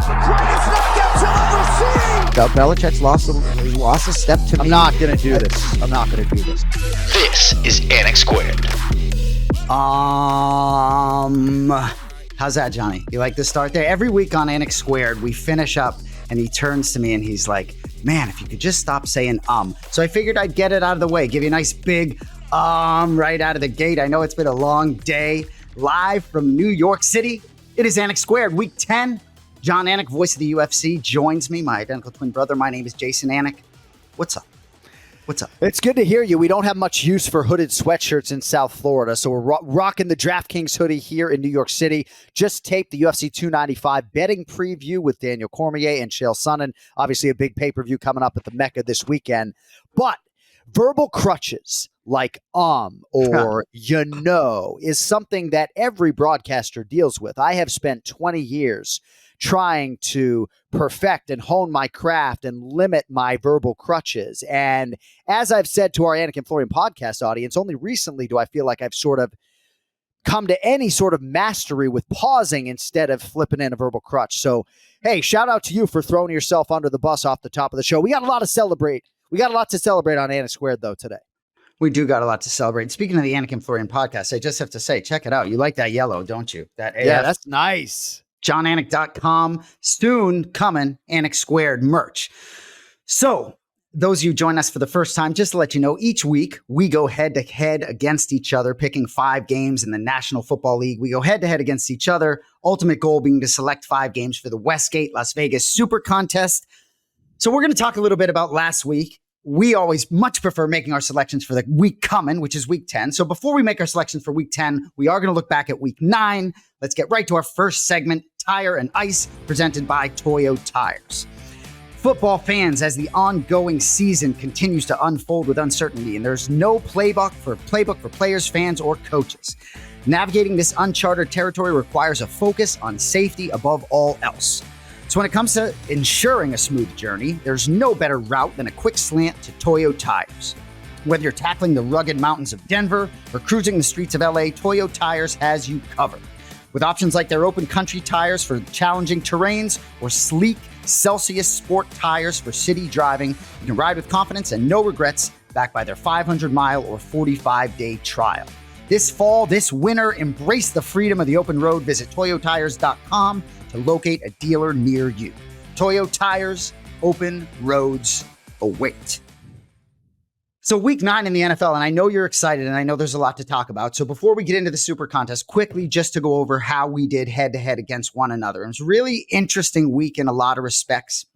Greatest knockouts you'll ever see! Belichick's lost a step to me. I'm not going to do this. I'm not going to do this. This is Anik Squared. How's that, Johnny? You like the start there? Every week on Anik Squared, we finish up and he turns to me and he's like, man, if you could just stop saying So I figured I'd get it out of the way, give you a nice big right out of the gate. I know it's been a long day. Live from New York City, it is Anik Squared, week 10. Jon Anik, voice of the UFC, joins me, my identical twin brother. My name is Jason Anik. What's up? What's up? It's good to hear you. We don't have much use for hooded sweatshirts in South Florida, so we're rocking the DraftKings hoodie here in New York City. Just taped the UFC 295 betting preview with Daniel Cormier and Chael Sonnen. Obviously a big pay-per-view coming up at the Mecca this weekend. But verbal crutches like or is something that every broadcaster deals with. I have spent 20 years trying to perfect and hone my craft and limit my verbal crutches. And as I've said to our Anik and Florian podcast audience, only recently do I feel like I've sort of come to any sort of mastery with pausing instead of flipping in a verbal crutch. So, hey, shout out to you for throwing yourself under the bus off the top of the show. We got a lot to celebrate. We got a lot to celebrate on Anik Squared, though, today. We do got a lot to celebrate. Speaking of the Anik and Florian podcast, I just have to say, check it out. You like that yellow, don't you? That AF. Yeah, that's nice. JonAnik.com. Soon coming, Anik Squared merch. So, those of you join us for the first time, just to let you know, each week we go head-to-head against each other, picking 5 games in the National Football League. We go head-to-head against each other, ultimate goal being to select 5 games for the Westgate Las Vegas Super Contest. So we're going to talk a little bit about last week. We always much prefer making our selections for the week coming, which is week 10. So before we make our selections for week 10, we are going to look back at week 9. Let's get right to our first segment, Tire and Ice, presented by Toyo Tires. Football fans, as the ongoing season continues to unfold with uncertainty, and there's no playbook for players, fans, or coaches. Navigating this uncharted territory requires a focus on safety above all else. So when it comes to ensuring a smooth journey, there's no better route than a quick slant to Toyo Tires. Whether you're tackling the rugged mountains of Denver or cruising the streets of LA, Toyo Tires has you covered. With options like their open country tires for challenging terrains or sleek Celsius Sport tires for city driving, you can ride with confidence and no regrets, backed by their 500-mile or 45-day trial. This fall, this winter, embrace the freedom of the open road. Visit toyotires.com to locate a dealer near you. Toyo Tires, open roads await. So week 9 in the NFL, and I know you're excited, and I know there's a lot to talk about. So before we get into the Super Contest, quickly just to go over how we did head-to-head against one another. It was a really interesting week in a lot of respects.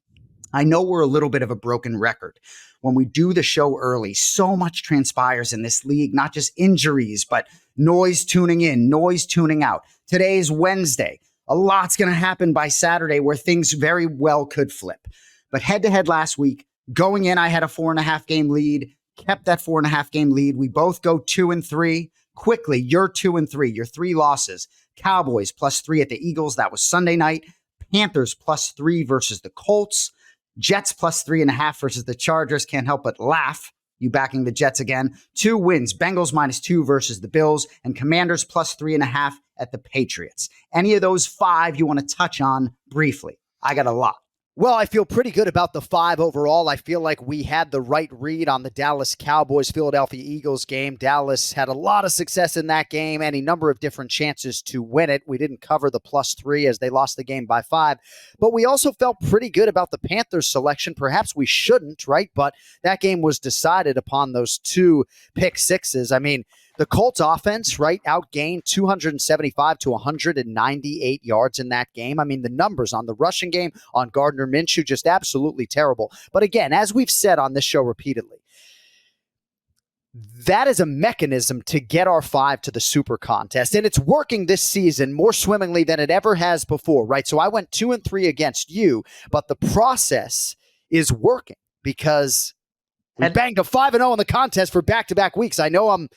I know we're a little bit of a broken record. When we do the show early, so much transpires in this league, not just injuries, but noise tuning in, noise tuning out. Today is Wednesday. A lot's going to happen by Saturday where things very well could flip. But head-to-head last week, going in, I had a 4.5 game lead, kept that 4.5 game lead. We both go 2-3. Quickly, you're 2-3. Your 3 losses. Cowboys +3 at the Eagles. That was Sunday night. Panthers +3 versus the Colts. Jets +3.5 versus the Chargers. Can't help but laugh. You backing the Jets again. 2 wins. Bengals -2 versus the Bills. And Commanders +3.5 at the Patriots. Any of those 5 you want to touch on briefly? I got a lot. Well, I feel pretty good about the 5 overall. I feel like we had the right read on the Dallas Cowboys-Philadelphia Eagles game. Dallas had a lot of success in that game, any number of different chances to win it. We didn't cover the +3 as they lost the game by 5. But we also felt pretty good about the Panthers selection. Perhaps we shouldn't, right? But that game was decided upon those 2 pick sixes. I mean, the Colts offense, right, outgained 275 to 198 yards in that game. I mean, the numbers on the rushing game, on Gardner Minshew, just absolutely terrible. But again, as we've said on this show repeatedly, that is a mechanism to get our 5 to the Super Contest. And it's working this season more swimmingly than it ever has before, right? So I went 2-3 against you, but the process is working because we banged a 5-0 in the contest for back-to-back weeks. I know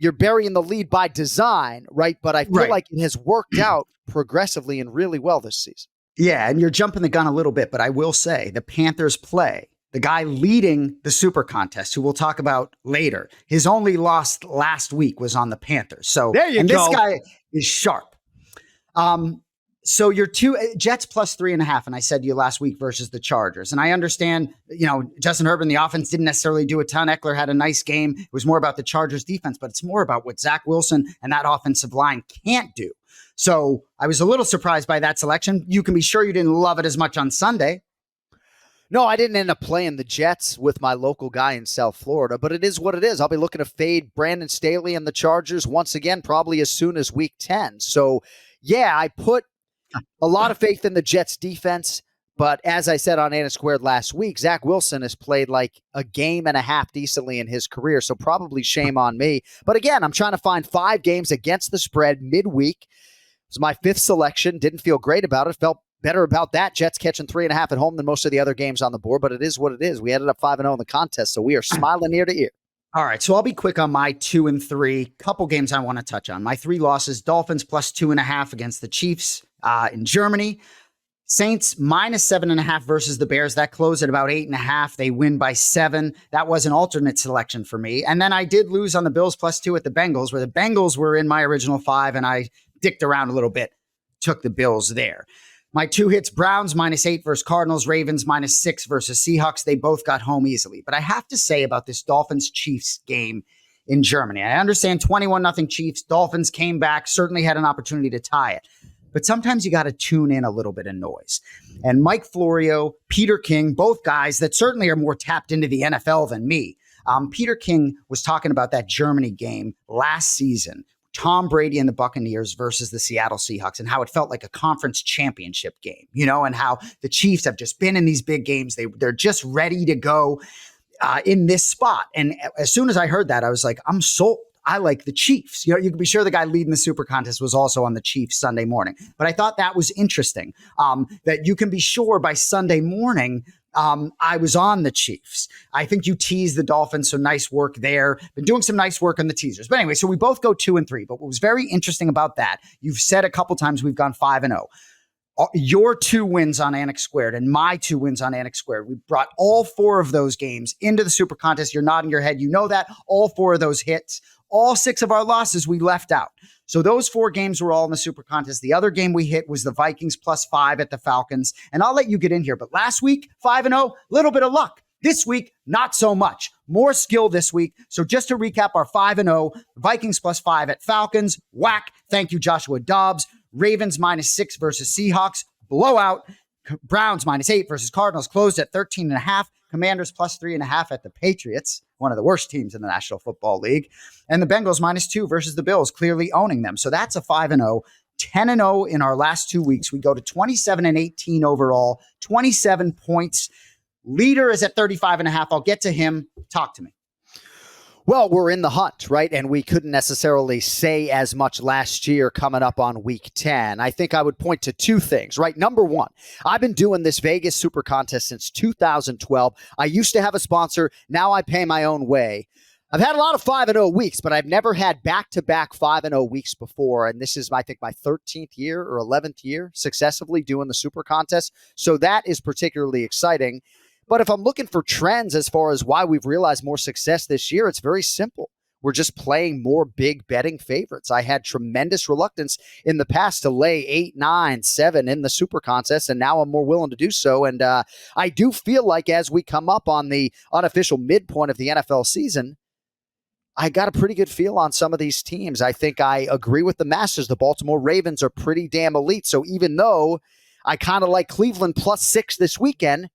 you're burying the lead by design, right? But I feel like it has worked out progressively and really well this season. Yeah, and you're jumping the gun a little bit, but I will say the Panthers play. The guy leading the Super Contest, who we'll talk about later, his only loss last week was on the Panthers. So there you go. This guy is sharp. So your Jets plus 3.5, and I said to you last week versus the Chargers. And I understand, Justin Herbert and the offense didn't necessarily do a ton. Eckler had a nice game. It was more about the Chargers defense, but it's more about what Zach Wilson and that offensive line can't do. So I was a little surprised by that selection. You can be sure you didn't love it as much on Sunday. No, I didn't end up playing the Jets with my local guy in South Florida, but it is what it is. I'll be looking to fade Brandon Staley and the Chargers once again, probably as soon as week 10. So yeah, I put a lot of faith in the Jets defense, but as I said on Anik Squared last week, Zach Wilson has played like a game and a half decently in his career, so probably shame on me. But again, I'm trying to find 5 games against the spread midweek. It was my 5th selection. Didn't feel great about it. Felt better about that. Jets catching 3.5 at home than most of the other games on the board, but it is what it is. We ended up 5-0 in the contest, so we are smiling ear to ear. All right, so I'll be quick on my 2 and 3. Couple games I want to touch on. My 3 losses: Dolphins plus 2.5 against the Chiefs in Germany. Saints minus 7.5 versus the Bears. That closed at about 8.5. They win by 7. That was an alternate selection for me. And then I did lose on the Bills plus 2 at the Bengals, where the Bengals were in my original 5, and I dicked around a little bit, took the Bills there. My 2 hits: Browns minus 8 versus Cardinals, Ravens minus 6 versus Seahawks. They both got home easily. But I have to say about this Dolphins-Chiefs game in Germany, I understand 21-0 Chiefs. Dolphins came back, certainly had an opportunity to tie it. But sometimes you got to tune in a little bit of noise. And Mike Florio, Peter King, both guys that certainly are more tapped into the NFL than me. Peter King was talking about that Germany game last season, Tom Brady and the Buccaneers versus the Seattle Seahawks, and how it felt like a conference championship game, and how the Chiefs have just been in these big games. They're just ready to go in this spot. And as soon as I heard that, I was like, I'm sold. I like the Chiefs. You can be sure the guy leading the Super Contest was also on the Chiefs Sunday morning. But I thought that was interesting, that you can be sure by Sunday morning, I was on the Chiefs. I think you teased the Dolphins, so nice work there. Been doing some nice work on the teasers. But anyway, so we both go 2 and 3. But what was very interesting about that, you've said a couple times we've gone 5-0. Your 2 wins on Anik Squared and my 2 wins on Anik Squared. We brought all 4 of those games into the Super Contest. You're nodding your head. You know that. All 4 of those hits. All 6 of our losses we left out. So those 4 games were all in the Super Contest. The other game we hit was the Vikings plus 5 at the Falcons. And I'll let you get in here. But last week, 5-0, little bit of luck. This week, not so much. More skill this week. So just to recap our 5-0, Vikings plus 5 at Falcons. Whack. Thank you, Joshua Dobbs. Ravens minus 6 versus Seahawks. Blowout. Browns minus 8 versus Cardinals. Closed at 13.5. Commanders plus 3.5 at the Patriots, one of the worst teams in the National Football League. And the Bengals minus 2 versus the Bills, clearly owning them. So that's a 5-0. 10-0 in our last 2 weeks. We go to 27-18 overall, 27 points. Leader is at 35.5. I'll get to him. Talk to me. Well, we're in the hunt, right? And we couldn't necessarily say as much last year coming up on week 10. I think I would point to 2 things, right? Number 1, I've been doing this Vegas Super Contest since 2012. I used to have a sponsor. Now I pay my own way. I've had a lot of 5-0 weeks, but I've never had back-to-back 5-0 weeks before. And this is, I think, my 13th year or 11th year successively doing the Super Contest. So that is particularly exciting. But if I'm looking for trends as far as why we've realized more success this year, it's very simple. We're just playing more big betting favorites. I had tremendous reluctance in the past to lay 8, 9, 7 in the Super Contest, and now I'm more willing to do so. And I do feel like as we come up on the unofficial midpoint of the NFL season, I got a pretty good feel on some of these teams. I think I agree with the Masters. The Baltimore Ravens are pretty damn elite. So even though I kind of like Cleveland plus 6 this weekend,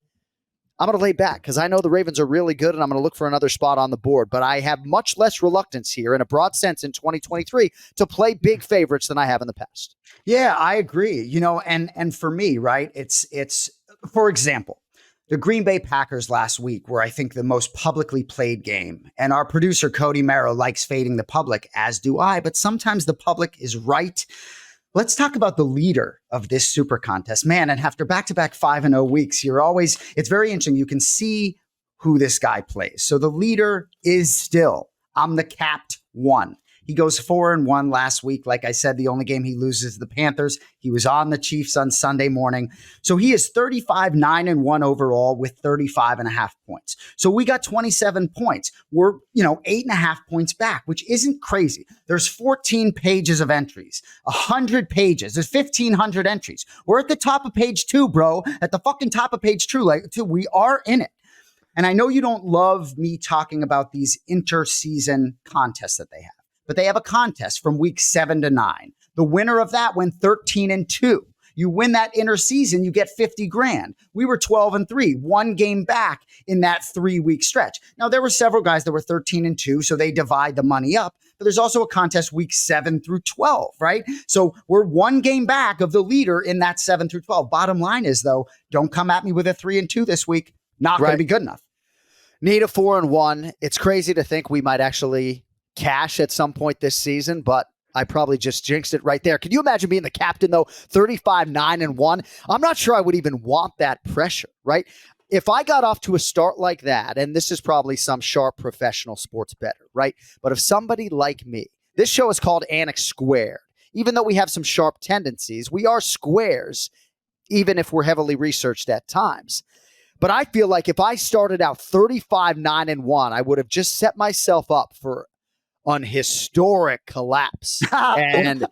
I'm going to lay back because I know the Ravens are really good and I'm going to look for another spot on the board. But I have much less reluctance here in a broad sense in 2023 to play big favorites than I have in the past. Yeah, I agree. And for me, right, it's for example, the Green Bay Packers last week were, I think, the most publicly played game. And our producer, Cody Merrow, likes fading the public, as do I. But sometimes the public is right. Let's talk about the leader of this Super Contest. Man, and after back-to-back 5-0 weeks, it's very interesting. You can see who this guy plays. So the leader is still, I'm the capped 1. He goes 4-1 last week. Like I said, the only game he loses is the Panthers. He was on the Chiefs on Sunday morning. So he is 35-9-1 overall with 35.5 points. So we got 27 points. We're, 8.5 points back, which isn't crazy. There's 14 pages of entries, 100 pages. There's 1,500 entries. We're at the top of page 2, bro. At the fucking top of page 2. We are in it. And I know you don't love me talking about these inter-season contests that they have, but they have a contest from week 7 to 9. The winner of that went 13-2. You win that inter-season, you get 50 grand. We were 12-3, one game back in that 3-week stretch. Now, there were several guys that were 13-2, so they divide the money up. But there's also a contest week 7 through 12, right? So we're one game back of the leader in that 7 through 12. Bottom line is, though, don't come at me with a 3-2 this week. Not going to be good enough. Need a 4-1. It's crazy to think we might actually cash at some point this season, but I probably just jinxed it right there. Can you imagine being the captain, though? 35-9-1. I'm not sure I would even want that pressure, right? If I got off to a start like that, and this is probably some sharp professional sports bettor, right? But if somebody like me, this show is called Anik Squared. Even though we have some sharp tendencies, we are squares, even if we're heavily researched at times. But I feel like if I started out 35-9-1, I would have just set myself up for an historic collapse and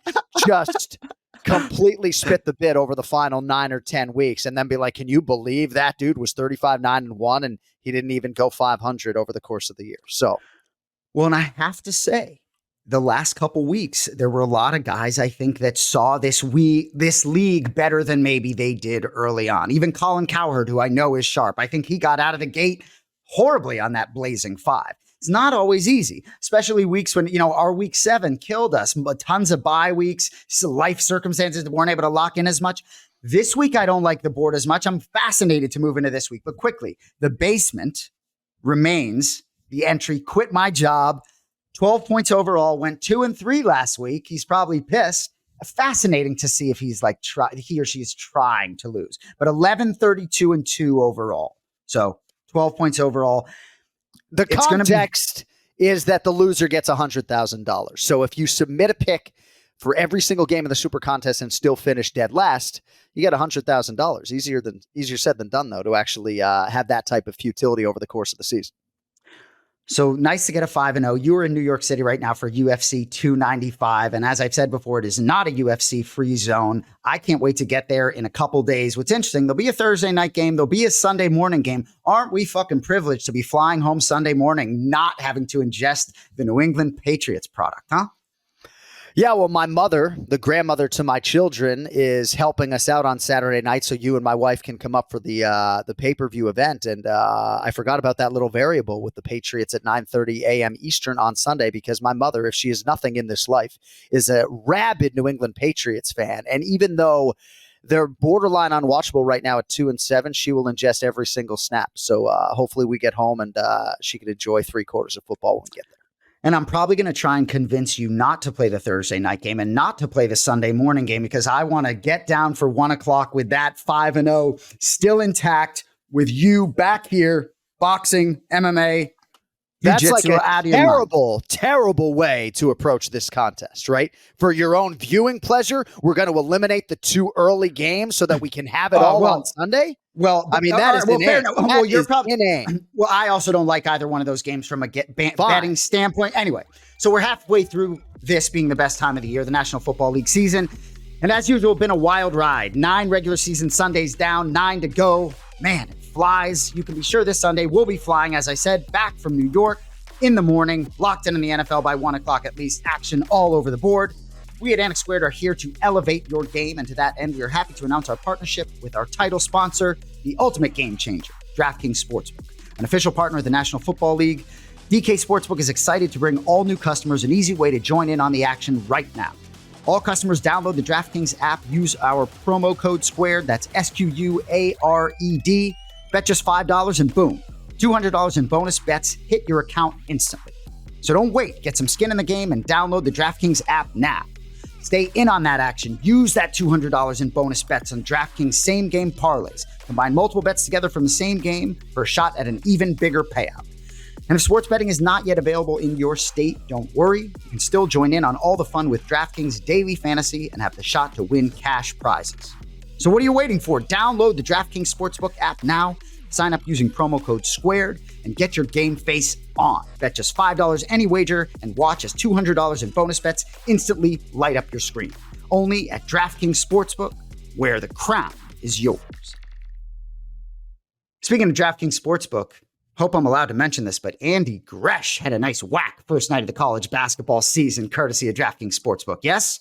just completely spit the bit over the final 9 or 10 weeks and then be like, can you believe that dude was 35-9-1 and he didn't even go 500 over the course of the year? So, well, and I have to say, the last couple weeks, there were a lot of guys, I think, that saw this league better than maybe they did early on. Even Colin Cowherd, who I know is sharp. I think he got out of the gate horribly on that blazing 5. It's not always easy, especially weeks when, our week 7 killed us. Tons of bye weeks, life circumstances that weren't able to lock in as much. This week, I don't like the board as much. I'm fascinated to move into this week. But quickly, the basement remains the entry, quit my job. 12 points overall, went 2-3 last week. He's probably pissed. Fascinating to see if he's he or she is trying to lose. But 11-32-2 overall. So 12 points overall. The context is that the loser gets $100,000. So if you submit a pick for every single game of the Super Contest and still finish dead last, you get $100,000. Easier said than done, though, to actually have that type of futility over the course of the season. So nice to get a 5-0. You are in New York City right now for UFC 295. And as I've said before, it is not a UFC free zone. I can't wait to get there in a couple days. What's interesting, there'll be a Thursday night game. There'll be a Sunday morning game. Aren't we fucking privileged to be flying home Sunday morning, not having to ingest the New England Patriots product, huh? Yeah, well, my mother, the grandmother to my children, is helping us out on Saturday night so you and my wife can come up for the pay-per-view event. And I forgot about that little variable with the Patriots at 9:30 a.m. Eastern on Sunday because my mother, if she is nothing in this life, is a rabid New England Patriots fan. And even though they're borderline unwatchable right now at 2-7, she will ingest every single snap. So hopefully we get home and she can enjoy 3 quarters of football when we get there. And I'm probably going to try and convince you not to play the Thursday night game and not to play the Sunday morning game because I want to get down for 1 o'clock with that 5-0 still intact with you back here, boxing, MMA. That's like a terrible way to approach this contest, right? For your own viewing pleasure, we're going to eliminate the 2 early games so that we can have it all on Sunday? Well, I mean, that is inane. Well, you're probably inane. Well, I also don't like either one of those games from a betting standpoint. Anyway, so we're halfway through this being the best time of the year, the National Football League season. And as usual, been a wild ride. 9 regular season Sundays down, 9 to go. Man, it flies. You can be sure this Sunday we'll be flying, as I said, back from New York in the morning, locked in the NFL by 1 o'clock at least, action all over the board. We at Anik Squared are here to elevate your game, and to that end, we are happy to announce our partnership with our title sponsor, the ultimate game changer, DraftKings Sportsbook, an official partner of the National Football League. DK Sportsbook is excited to bring all new customers an easy way to join in on the action right now. All customers download the DraftKings app, use our promo code SQUARED, that's SQUARED, bet just $5 and boom, $200 in bonus bets hit your account instantly. So don't wait, get some skin in the game and download the DraftKings app now. Stay in on that action. Use that $200 in bonus bets on DraftKings same-game parlays. Combine multiple bets together from the same game for a shot at an even bigger payout. And if sports betting is not yet available in your state, don't worry. You can still join in on all the fun with DraftKings Daily Fantasy and have the shot to win cash prizes. So what are you waiting for? Download the DraftKings Sportsbook app now, sign up using promo code SQUARED, and get your game face on. Bet just $5 any wager and watch as $200 in bonus bets instantly light up your screen. Only at DraftKings Sportsbook, where the crown is yours. Speaking of DraftKings Sportsbook, hope I'm allowed to mention this, but Andy Gresh had a nice whack first night of the college basketball season, courtesy of DraftKings Sportsbook. Yes?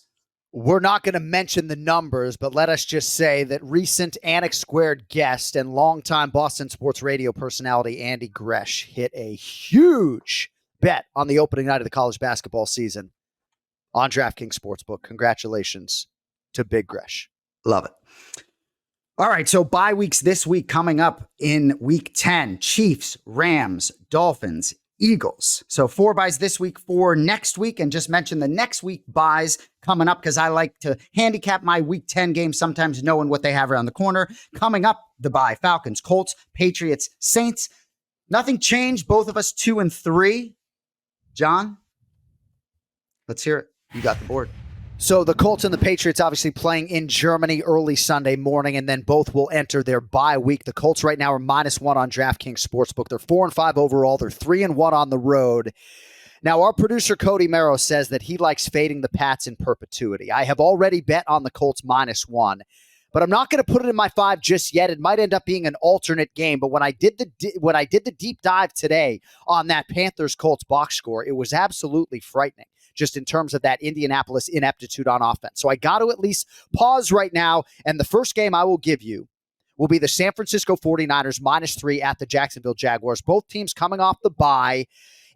We're not going to mention the numbers, but let us just say that recent Anik Squared guest and longtime Boston sports radio personality Andy Gresh hit a huge bet on the opening night of the college basketball season on DraftKings Sportsbook. Congratulations to Big Gresh. Love it. All right, so bye weeks this week coming up in week 10. Chiefs, Rams, Dolphins, Eagles. So 4 buys this week, 4 next week, and just mention the next week buys coming up because I like to handicap my week 10 games, sometimes knowing what they have around the corner. Coming up, the bye: Falcons, Colts, Patriots, Saints. Nothing changed. Both of us 2 and 3. John, let's hear it. You got the board. So the Colts and the Patriots obviously playing in Germany early Sunday morning, and then both will enter their bye week. The Colts right now are -1 on DraftKings Sportsbook. They're 4-5 overall. They're 3-1 on the road. Now, our producer Cody Merrow says that he likes fading the Pats in perpetuity. I have already bet on the Colts -1, but I'm not going to put it in my 5 just yet. It might end up being an alternate game. But when I did the deep dive today on that Panthers-Colts box score, it was absolutely frightening, just in terms of that Indianapolis ineptitude on offense. So I got to at least pause right now. And the first game I will give you will be the San Francisco 49ers -3 at the Jacksonville Jaguars. Both teams coming off the bye.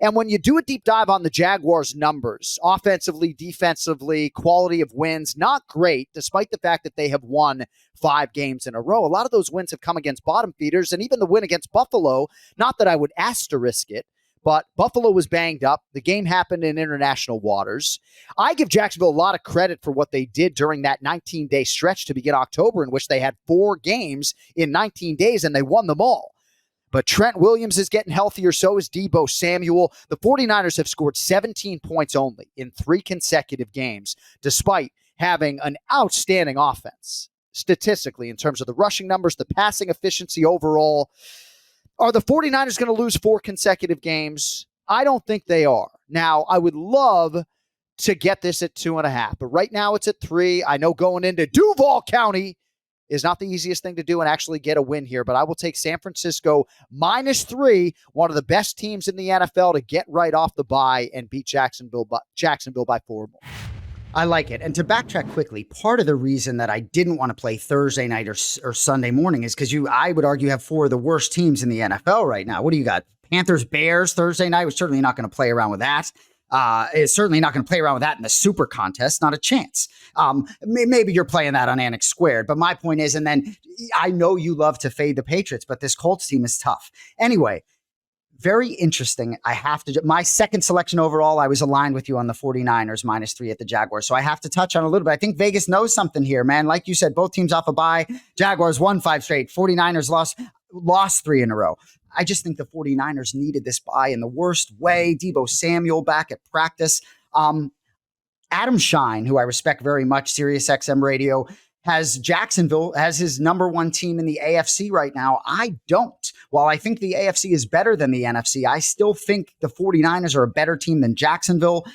And when you do a deep dive on the Jaguars' numbers, offensively, defensively, quality of wins, not great, despite the fact that they have won 5 games in a row. A lot of those wins have come against bottom feeders, and even the win against Buffalo, not that I would asterisk it, but Buffalo was banged up. The game happened in international waters. I give Jacksonville a lot of credit for what they did during that 19-day stretch to begin October, in which they had 4 games in 19 days, and they won them all. But Trent Williams is getting healthier, so is Deebo Samuel. The 49ers have scored 17 points only in 3 consecutive games, despite having an outstanding offense statistically in terms of the rushing numbers, the passing efficiency overall. Are the 49ers going to lose 4 consecutive games? I don't think they are. Now, I would love to get this at 2.5, but right now it's at 3. I know going into Duval County is not the easiest thing to do and actually get a win here, but I will take San Francisco -3, one of the best teams in the NFL to get right off the bye and beat Jacksonville by 4 more. I like it. And to backtrack quickly, part of the reason that I didn't want to play Thursday night or Sunday morning is because I would argue, have 4 of the worst teams in the NFL right now. What do you got? Panthers, Bears, Thursday night. We're certainly not going to play around with that. Is certainly not going to play around with that in the super contest. Not a chance. Maybe you're playing that on Anik Squared, but my point is, and then I know you love to fade the Patriots, but this Colts team is tough. Anyway, very interesting. My second selection overall, I was aligned with you on the 49ers -3 at the Jaguars. So I have to touch on a little bit. I think Vegas knows something here, man. Like you said, both teams off a bye. Jaguars won 5 straight. 49ers lost 3 in a row. I just think the 49ers needed this bye in the worst way. Deebo Samuel back at practice. Adam Shine, who I respect very much, SiriusXM Radio, has Jacksonville as his number 1 team in the AFC right now. I don't. While I think the AFC is better than the NFC, I still think the 49ers are a better team than Jacksonville.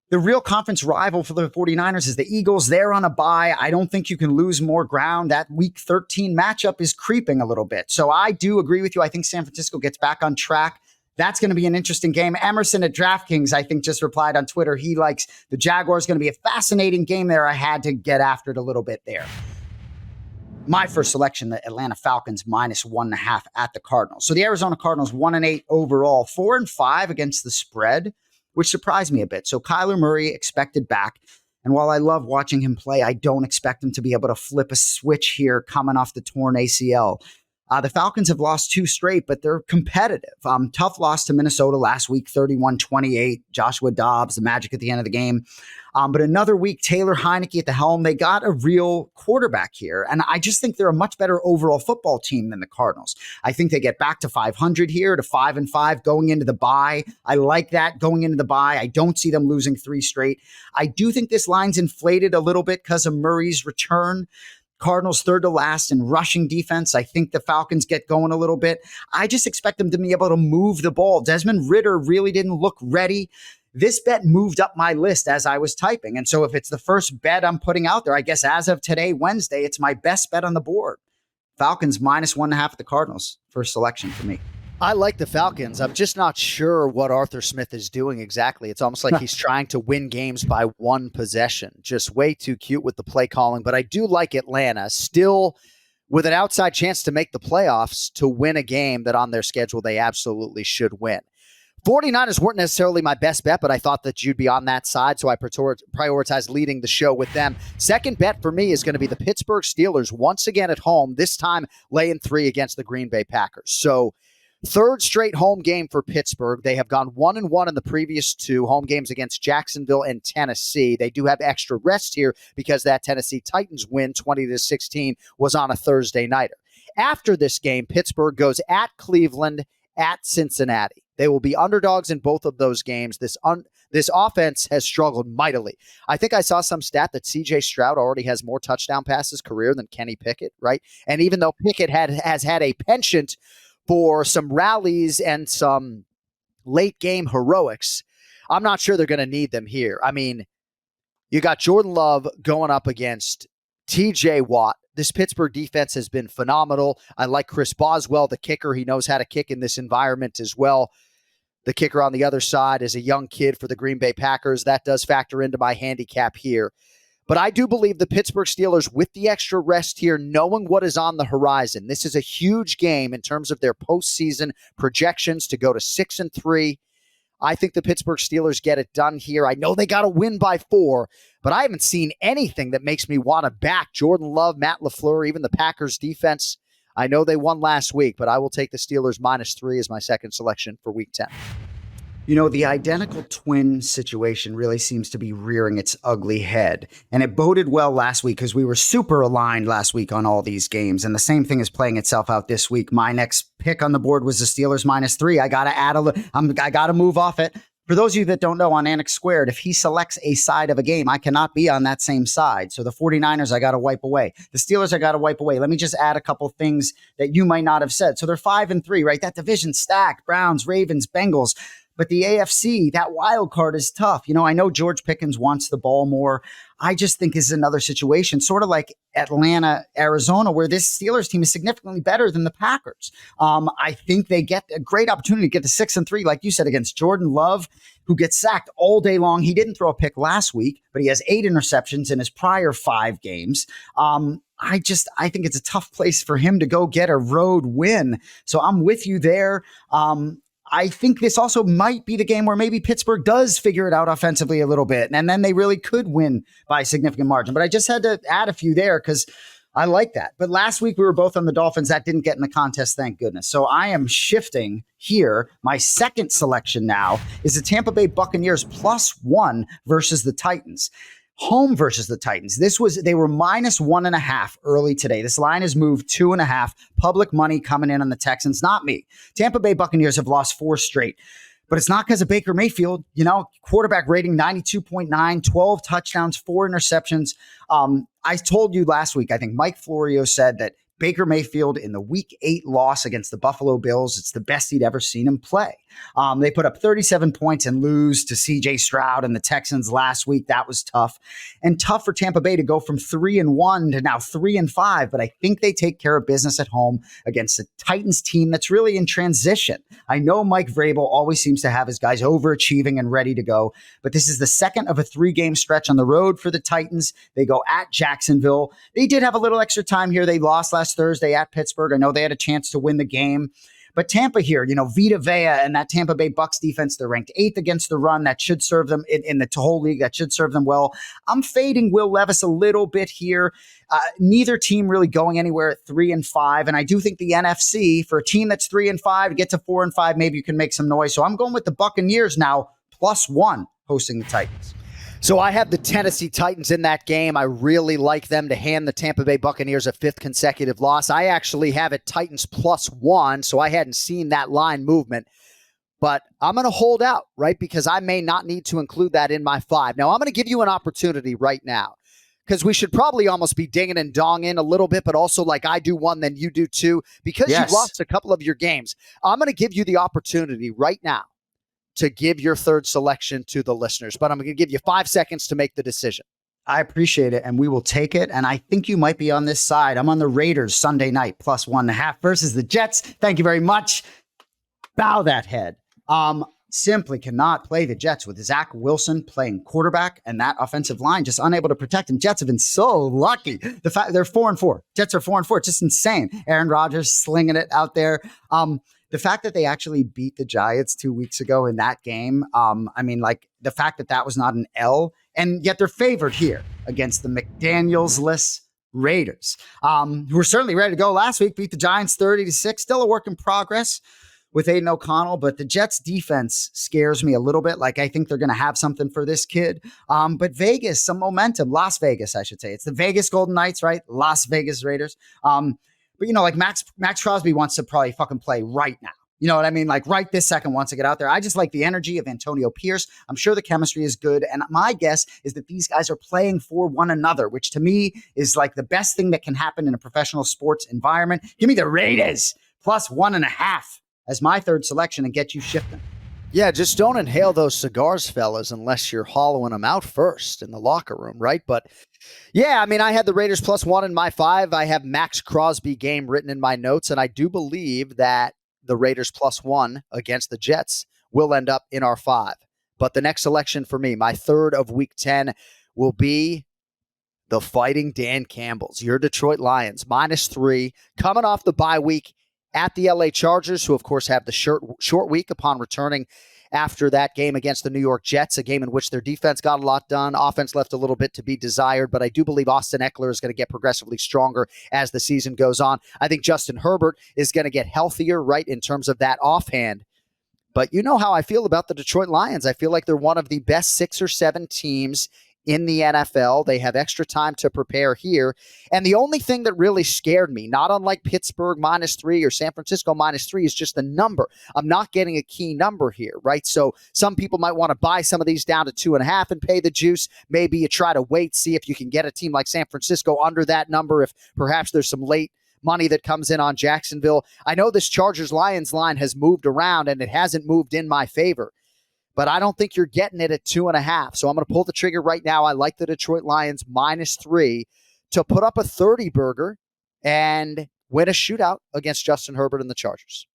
The real conference rival for the 49ers is the Eagles. They're on a bye. I don't think you can lose more ground. That week 13 matchup is creeping a little bit. So I do agree with you. I think San Francisco gets back on track. That's going to be an interesting game. Emerson at DraftKings, I think, just replied on Twitter. He likes the Jaguars. Going to be a fascinating game there. I had to get after it a little bit there. My first selection, the Atlanta Falcons -1.5 at the Cardinals. So the Arizona Cardinals 1-8 overall, 4-5 against the spread, which surprised me a bit. So Kyler Murray expected back. And while I love watching him play, I don't expect him to be able to flip a switch here coming off the torn ACL. The Falcons have lost 2 straight, but they're competitive. Tough loss to Minnesota last week, 31-28. Joshua Dobbs, the magic at the end of the game. But another week, Taylor Heineke at the helm. They got a real quarterback here. And I just think they're a much better overall football team than the Cardinals. I think they get back to 500 here, to 5-5 going into the bye. I like that going into the bye. I don't see them losing 3 straight. I do think this line's inflated a little bit because of Murray's return. Cardinals third to last in rushing defense. I think the Falcons get going a little bit. I just expect them to be able to move the ball. Desmond Ridder really didn't look ready. This bet moved up my list as I was typing. And so if it's the first bet I'm putting out there, I guess as of today, Wednesday, it's my best bet on the board. Falcons -1.5 at the Cardinals. First selection for me. I like the Falcons. I'm just not sure what Arthur Smith is doing exactly. It's almost like he's trying to win games by 1 possession. Just way too cute with the play calling. But I do like Atlanta still with an outside chance to make the playoffs to win a game that on their schedule they absolutely should win. 49ers weren't necessarily my best bet, but I thought that you'd be on that side, so I prioritized leading the show with them. Second bet for me is going to be the Pittsburgh Steelers once again at home, this time laying 3 against the Green Bay Packers. So third straight home game for Pittsburgh. They have gone 1-1 in the previous 2 home games against Jacksonville and Tennessee. They do have extra rest here because that Tennessee Titans win 20-16 was on a Thursday nighter. After this game, Pittsburgh goes at Cleveland, at Cincinnati. They will be underdogs in both of those games. This offense has struggled mightily. I think I saw some stat that C.J. Stroud already has more touchdown passes career than Kenny Pickett, right? And even though Pickett has had a penchant for some rallies and some late game heroics, I'm not sure they're going to need them here. I mean, you got Jordan Love going up against T.J. Watt. This Pittsburgh defense has been phenomenal. I like Chris Boswell, the kicker. He knows how to kick in this environment as well. The kicker on the other side is a young kid for the Green Bay Packers. That does factor into my handicap here. But I do believe the Pittsburgh Steelers, with the extra rest here, knowing what is on the horizon, this is a huge game in terms of their postseason projections to go to 6-3. I think the Pittsburgh Steelers get it done here. I know they got to win by 4, but I haven't seen anything that makes me want to back Jordan Love, Matt LaFleur, even the Packers defense. I know they won last week, but I will take the Steelers -3 as my second selection for Week 10. You know, the identical twin situation really seems to be rearing its ugly head. And it boded well last week because we were super aligned last week on all these games. And the same thing is playing itself out this week. My next pick on the board was the Steelers -3. I got to add I got to move off it. For those of you that don't know, on Anik Squared, if he selects a side of a game, I cannot be on that same side. So the 49ers, I got to wipe away. The Steelers, I got to wipe away. Let me just add a couple things that you might not have said. So they're 5-3, right? That division stacked. Browns, Ravens, Bengals. But the AFC, that wild card is tough. You know, I know George Pickens wants the ball more. I just think this is another situation, sort of like Atlanta, Arizona, where this Steelers team is significantly better than the Packers. I think they get a great opportunity to get to 6-3, like you said, against Jordan Love, who gets sacked all day long. He didn't throw a pick last week, but he has 8 interceptions in his prior 5 games. I think it's a tough place for him to go get a road win. So I'm with you there. I think this also might be the game where maybe Pittsburgh does figure it out offensively a little bit, and then they really could win by a significant margin. But I just had to add a few there because I like that. But last week we were both on the Dolphins. That didn't get in the contest, thank goodness. So I am shifting here. My second selection now is the Tampa Bay Buccaneers +1 versus the Titans. Home versus the Titans. They were -1.5 early today. This line has moved 2.5. Public money coming in on the Texans, not me. Tampa Bay Buccaneers have lost 4 straight, but it's not because of Baker Mayfield. You know, quarterback rating 92.9, 12 touchdowns, 4 interceptions. I told you last week, I think Mike Florio said that Baker Mayfield in the Week 8 loss against the Buffalo Bills, it's the best he'd ever seen him play. They put up 37 points and lose to C.J. Stroud and the Texans last week. That was tough. And tough for Tampa Bay to go from 3-1 to now 3-5. But I think they take care of business at home against a Titans team that's really in transition. I know Mike Vrabel always seems to have his guys overachieving and ready to go. But this is the second of a 3-game stretch on the road for the Titans. They go at Jacksonville. They did have a little extra time here. They lost last Thursday at Pittsburgh. I know they had a chance to win the game. But Tampa here, Vita Vea and that Tampa Bay Bucks defense, they're ranked 8th against the run. That should serve them in the whole league. That should serve them well. I'm fading Will Levis a little bit here. Neither team really going anywhere at 3-5. And I do think the NFC, for a team that's 3-5, to get to 4-5, maybe you can make some noise. So I'm going with the Buccaneers now, +1 hosting the Titans. So I have the Tennessee Titans in that game. I really like them to hand the Tampa Bay Buccaneers a 5th consecutive loss. I actually have it Titans +1, so I hadn't seen that line movement. But I'm going to hold out, right? Because I may not need to include that in my 5. Now, I'm going to give you an opportunity right now, because we should probably almost be dinging and donging a little bit, but also like I do one, then you do two. Because Yes. you lost a couple of your games, I'm going to give you the opportunity right now to give your third selection to the listeners. But I'm going to give you 5 seconds to make the decision. I appreciate it, and we will take it. And I think you might be on this side. I'm on the Raiders Sunday night, +1.5 versus the Jets. Thank you very much. Bow that head. Simply cannot play the Jets with Zach Wilson playing quarterback and that offensive line just unable to protect him. Jets have been so lucky. The fact they're 4-4. Jets are 4-4. It's just insane. Aaron Rodgers slinging it out there. The fact that they actually beat the Giants 2 weeks ago in that game, the fact that that was not an L, and yet they're favored here against the McDaniels-less Raiders, who were certainly ready to go last week, beat the Giants 30-6, still a work in progress with Aiden O'Connell, but the Jets defense scares me a little bit. Like, I think they're going to have something for this kid. But Vegas, some momentum. Las Vegas, I should say. It's the Vegas Golden Knights, right? Las Vegas Raiders. But like Max Crosby wants to probably fucking play right now. You know what I mean? Like right this second wants to get out there. I just like the energy of Antonio Pierce. I'm sure the chemistry is good. And my guess is that these guys are playing for one another, which to me is like the best thing that can happen in a professional sports environment. Give me the Raiders +1.5 as my third selection and get you shifting. Yeah, just don't inhale those cigars, fellas, unless you're hollowing them out first in the locker room, right? But yeah, I had the Raiders +1 in my 5. I have Max Crosby game written in my notes, and I do believe that the Raiders +1 against the Jets will end up in our 5. But the next selection for me, my third of Week 10, will be the Fighting Dan Campbells, your Detroit Lions, -3, coming off the bye week at the LA Chargers, who, of course, have the short week upon returning after that game against the New York Jets, a game in which their defense got a lot done. Offense left a little bit to be desired, but I do believe Austin Eckler is going to get progressively stronger as the season goes on. I think Justin Herbert is going to get healthier, right, in terms of that offhand. But you know how I feel about the Detroit Lions. I feel like they're one of the best 6 or 7 teams in the NFL. They have extra time to prepare here. And the only thing that really scared me, not unlike Pittsburgh -3 or San Francisco -3, is just the number. I'm not getting a key number here, right? So some people might want to buy some of these down to 2.5 and pay the juice. Maybe you try to wait, see if you can get a team like San Francisco under that number, if perhaps there's some late money that comes in on Jacksonville. I know this Chargers-Lions line has moved around and it hasn't moved in my favor, but I don't think you're getting it at 2.5. So I'm going to pull the trigger right now. I like the Detroit Lions -3 to put up a 30 burger and win a shootout against Justin Herbert and the Chargers.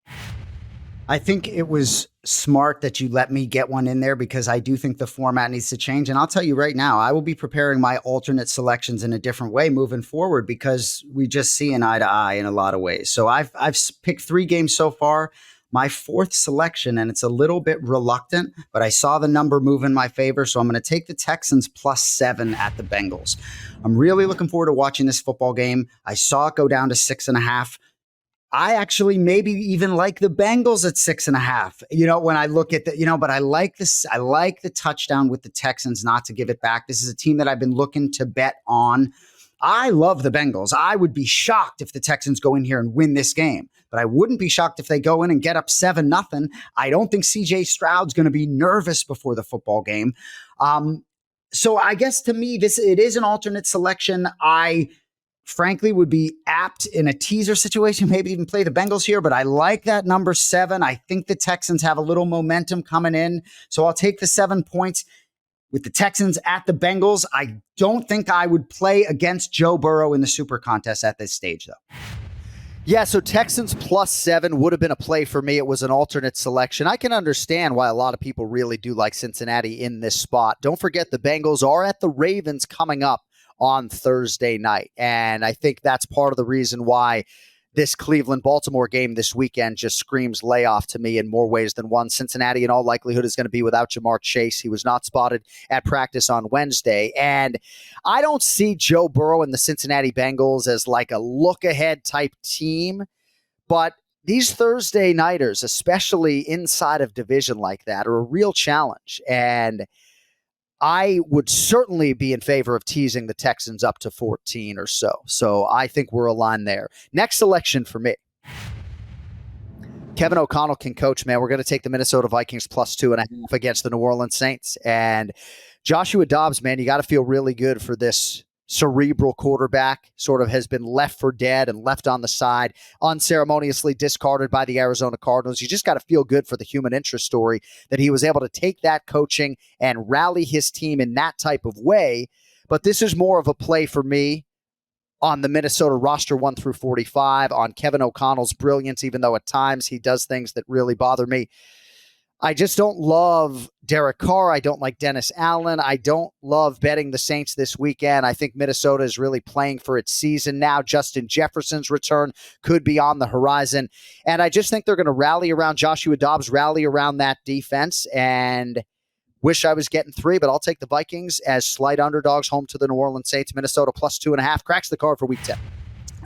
I think it was smart that you let me get one in there because I do think the format needs to change. And I'll tell you right now, I will be preparing my alternate selections in a different way moving forward because we just see an eye to eye in a lot of ways. So I've picked 3 games so far. My 4th selection, and it's a little bit reluctant, but I saw the number move in my favor, so I'm going to take the Texans +7 at the Bengals. I'm really looking forward to watching this football game. I saw it go down to 6.5. I actually maybe even like the Bengals at 6.5. When I look at but I like this. I like the touchdown with the Texans not to give it back. This is a team that I've been looking to bet on. I love the Bengals. I would be shocked if the Texans go in here and win this game, but I wouldn't be shocked if they go in and get up 7-0. I don't think CJ Stroud's going to be nervous before the football game. So I guess to me, it is an alternate selection. I frankly would be apt in a teaser situation, maybe even play the Bengals here, but I like that number 7. I think the Texans have a little momentum coming in, so I'll take the 7 points. With the Texans at the Bengals, I don't think I would play against Joe Burrow in the Super Contest at this stage, though. Yeah, so Texans +7 would have been a play for me. It was an alternate selection. I can understand why a lot of people really do like Cincinnati in this spot. Don't forget the Bengals are at the Ravens coming up on Thursday night, and I think that's part of the reason why this Cleveland-Baltimore game this weekend just screams layoff to me in more ways than one. Cincinnati, in all likelihood, is going to be without Jamar Chase. He was not spotted at practice on Wednesday. And I don't see Joe Burrow and the Cincinnati Bengals as like a look-ahead type team. But these Thursday nighters, especially inside of division like that, are a real challenge. And I would certainly be in favor of teasing the Texans up to 14 or so. So I think we're aligned there. Next selection for me. Kevin O'Connell can coach, man. We're going to take the Minnesota Vikings plus 2.5 against the New Orleans Saints. And Joshua Dobbs, man, you got to feel really good for this cerebral quarterback, sort of has been left for dead and left on the side, unceremoniously discarded by the Arizona Cardinals. You just got to feel good for the human interest story that he was able to take that coaching and rally his team in that type of way. But this is more of a play for me on the Minnesota roster 1 through 45, on Kevin O'Connell's brilliance, even though at times he does things that really bother me. I just don't love Derek Carr. I don't like Dennis Allen. I don't love betting the Saints this weekend. I think Minnesota is really playing for its season now. Justin Jefferson's return could be on the horizon. And I just think they're going to rally around Joshua Dobbs, rally around that defense, and wish I was getting 3, but I'll take the Vikings as slight underdogs home to the New Orleans Saints. Minnesota plus 2.5 cracks the card for week 10.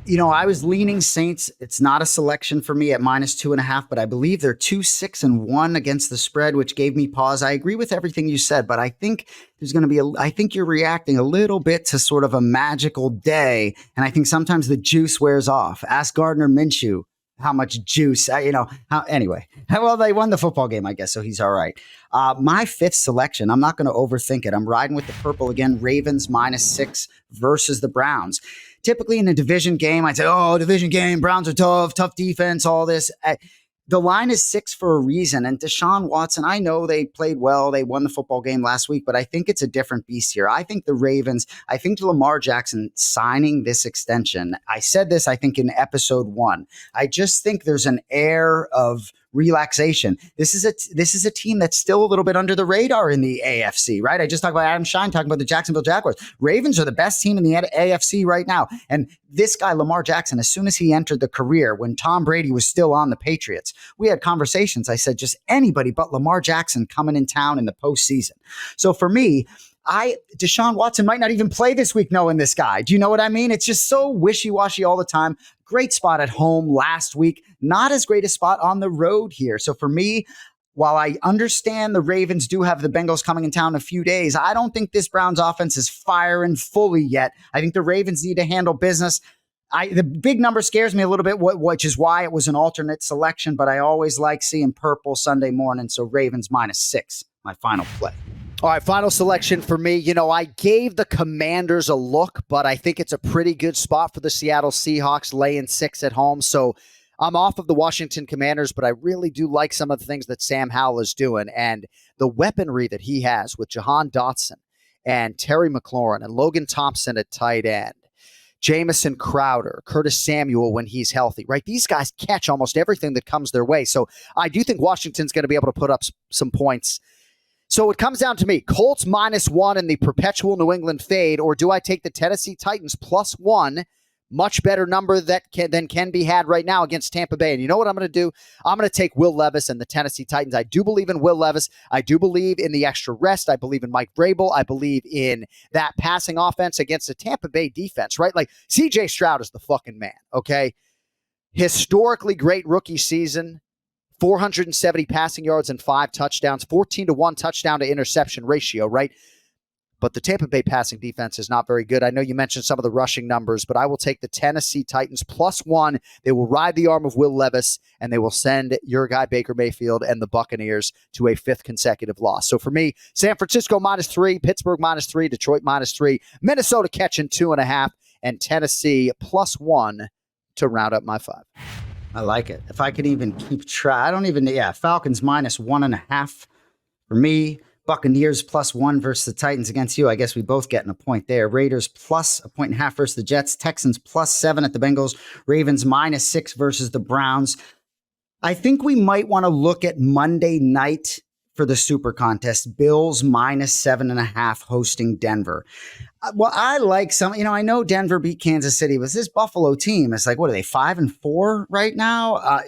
You know, I was leaning Saints. It's not a selection for me at minus 2.5, but I believe they're 2-6-1 against the spread, which gave me pause. I agree with everything you said, but I think there's going to be I think you're reacting a little bit to sort of a magical day. And I think sometimes the juice wears off. Ask Gardner Minshew how much juice, anyway. Well, they won the football game, I guess, so he's all right. My 5th selection, I'm not going to overthink it. I'm riding with the purple again, Ravens -6 versus the Browns. Typically in a division game, I'd say, division game, Browns are tough defense, all this. The line is 6 for a reason. And Deshaun Watson, I know they played well. They won the football game last week, but I think it's a different beast here. I think the Ravens, I think Lamar Jackson signing this extension, I said this, I think, in episode 1. I just think there's an air of relaxation. This is a team that's still a little bit under the radar in the AFC, right? I just talked about Adam Shine talking about the Jacksonville Jaguars. Ravens are the best team in the AFC right now. And this guy, Lamar Jackson, as soon as he entered the career, when Tom Brady was still on the Patriots, we had conversations. I said, just anybody but Lamar Jackson coming in town in the postseason. So for me, Deshaun Watson might not even play this week knowing this guy. Do you know what I mean? It's just so wishy-washy all the time. Great spot at home last week. Not as great a spot on the road here. So for me, while I understand the Ravens do have the Bengals coming in town in a few days, I don't think this Browns offense is firing fully yet. I think the Ravens need to handle business. The big number scares me a little bit, which is why it was an alternate selection, but I always like seeing purple Sunday morning. So Ravens -6, my final play. All right, final selection for me. You know, I gave the Commanders a look, but I think it's a pretty good spot for the Seattle Seahawks laying 6 at home. So I'm off of the Washington Commanders, but I really do like some of the things that Sam Howell is doing. And the weaponry that he has with Jahan Dotson and Terry McLaurin and Logan Thompson at tight end, Jamison Crowder, Curtis Samuel when he's healthy, right? These guys catch almost everything that comes their way. So I do think Washington's going to be able to put up some points. So it comes down to me, Colts -1 in the perpetual New England fade, or do I take the Tennessee Titans +1, much better number than can be had right now against Tampa Bay? And you know what I'm going to do? I'm going to take Will Levis and the Tennessee Titans. I do believe in Will Levis. I do believe in the extra rest. I believe in Mike Vrabel. I believe in that passing offense against a Tampa Bay defense, right? Like CJ Stroud is the fucking man, okay? Historically great rookie season. 470 passing yards and 5 touchdowns, 14-1 touchdown to interception ratio, right? But the Tampa Bay passing defense is not very good. I know you mentioned some of the rushing numbers, but I will take the Tennessee Titans +1. They will ride the arm of Will Levis, and they will send your guy Baker Mayfield and the Buccaneers to a 5th consecutive loss. So for me, San Francisco -3, Pittsburgh -3, Detroit -3, Minnesota catching 2.5, and Tennessee +1 to round up my 5. I like it. If I can even keep track, Falcons -1.5 for me. Buccaneers +1 versus the Titans against you. I guess we both getting a point there. Raiders +1.5 versus the Jets. Texans +7 at the Bengals. Ravens -6 versus the Browns. I think we might want to look at Monday night for the Super Contest. Bills -7.5 hosting Denver. Well, I like some, I know Denver beat Kansas City, but this Buffalo team is like, what are they, 5-4 right now?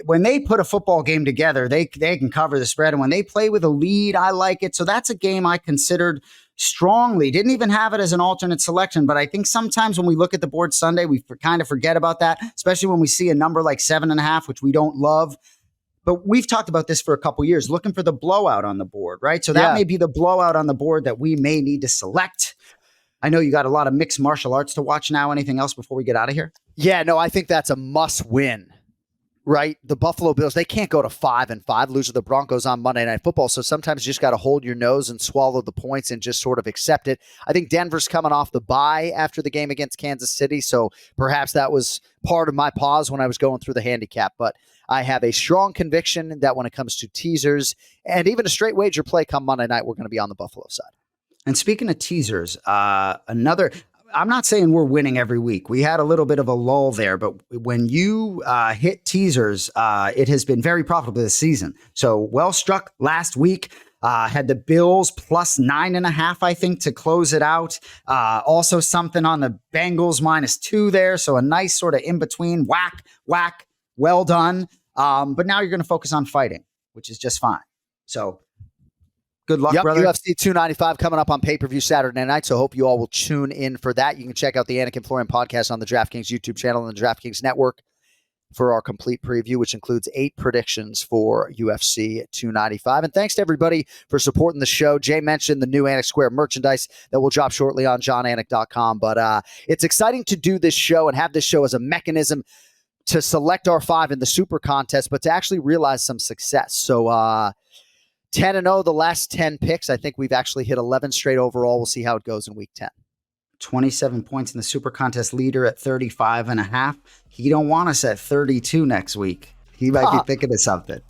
When they put a football game together, they can cover the spread. And when they play with a lead, I like it. So that's a game I considered strongly. Didn't even have it as an alternate selection. But I think sometimes when we look at the board Sunday, we kind of forget about that, especially when we see a number like 7.5, which we don't love. But we've talked about this for a couple years, looking for the blowout on the board, right? So that may be the blowout on the board that we may need to select. I know you got a lot of mixed martial arts to watch now. Anything else before we get out of here? Yeah, no, I think that's a must win, right? The Buffalo Bills, they can't go to 5-5, lose to the Broncos on Monday Night Football. So sometimes you just got to hold your nose and swallow the points and just sort of accept it. I think Denver's coming off the bye after the game against Kansas City. So perhaps that was part of my pause when I was going through the handicap. But I have a strong conviction that when it comes to teasers and even a straight wager play come Monday night, we're going to be on the Buffalo side. And speaking of teasers, I'm not saying we're winning every week. We had a little bit of a lull there, but when you hit teasers, it has been very profitable this season. So well struck last week. Had the Bills +9.5, I think, to close it out. Also something on the Bengals -2 there. So a nice sort of in between whack. Well done. But now you're going to focus on fighting, which is just fine. So good luck, brother. UFC 295 coming up on pay-per-view Saturday night, so hope you all will tune in for that. You can check out the Anik and Florian podcast on the DraftKings YouTube channel and the DraftKings Network for our complete preview, which includes 8 predictions for UFC 295. And thanks to everybody for supporting the show. Jay mentioned the new Anik Squared merchandise that will drop shortly on jonanik.com. But it's exciting to do this show and have this show as a mechanism to select our 5 in the Super Contest, but to actually realize some success. So 10-0, the last 10 picks. I think we've actually hit 11 straight overall. We'll see how it goes in week 10. 27 points in the Super Contest, leader at 35.5. He don't want us at 32 next week. He might be thinking of something.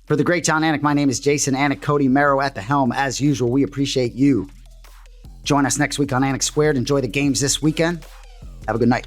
For the great Jon Anik, my name is Jason Anik, Cody Merrow at the helm. As usual, we appreciate you. Join us next week on Anik Squared. Enjoy the games this weekend. Have a good night.